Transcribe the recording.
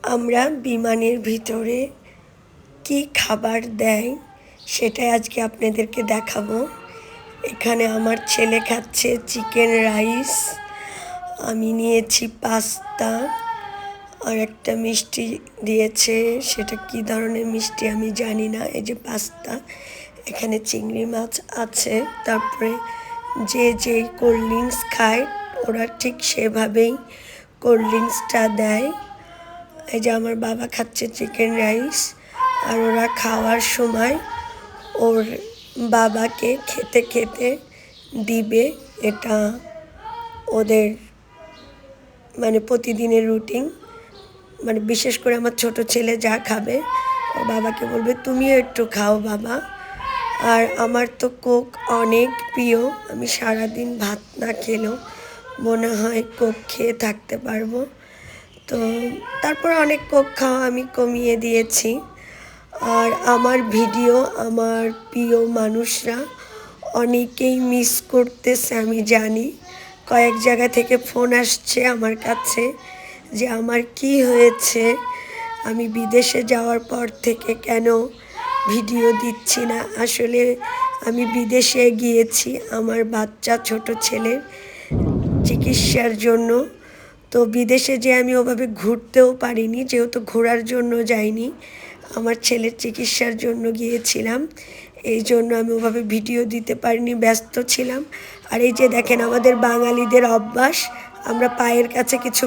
আমরা বিমানের ভিতরে কি খাবার দেয় সেটাই আজকে আপনাদেরকে দেখাবো। এখানে আমার ছেলে খাচ্ছে চিকেন রাইস, আমি নিয়েছি পাস্তা, আর একটা মিষ্টি দিয়েছে, সেটা কি ধরনের মিষ্টি আমি জানি না। এই যে পাস্তা, এখানে চিংড়ি মাছ আছে, তারপরে যে যেই কোল্ড ড্রিঙ্কস খায় ওরা ঠিক সেভাবেই কোল্ড ড্রিঙ্কসটা দেয়। এই যে আমার বাবা খাচ্ছে চিকেন রাইস, আর ওরা খাওয়ার সময় ওর বাবাকে খেতে খেতে দিবে। এটা ওদের মানে প্রতিদিনের রুটিন। মানে বিশেষ করে আমার ছোট ছেলে যা খাবে ওর বাবাকে বলবে তুমিও একটু খাও বাবা। আর আমার তো কোক অনেক প্রিয়, আমি সারাদিন ভাত না খেলেও মনে হয় কোক খেয়ে থাকতে পারবো। তো তারপর অনেক কোক খাওয়া আমি কমিয়ে দিয়েছি। আর আমার ভিডিও আমার প্রিয় মানুষরা অনেকেই মিস করতেছে, আমি জানি। কয়েক জায়গা থেকে ফোন আসছে আমার কাছে যে আমার কি হয়েছে, আমি বিদেশে যাওয়ার পর থেকে কেন ভিডিও দিচ্ছি না। আসলে আমি বিদেশে গিয়েছি আমার বাচ্চা ছোট ছেলের চিকিৎসার জন্য। তো বিদেশে যে আমি ওভাবে ঘুরতেও পারিনি, যেহেতু ঘোরার জন্য যাইনি, আমার ছেলের চিকিৎসার জন্য গিয়েছিলাম। এই জন্য আমি ওভাবে ভিডিও দিতে পারিনি, ব্যস্ত ছিলাম। আর এই যে দেখেন আমাদের বাঙালিদের অভ্যাস, আমরা পায়ের কাছে কিছু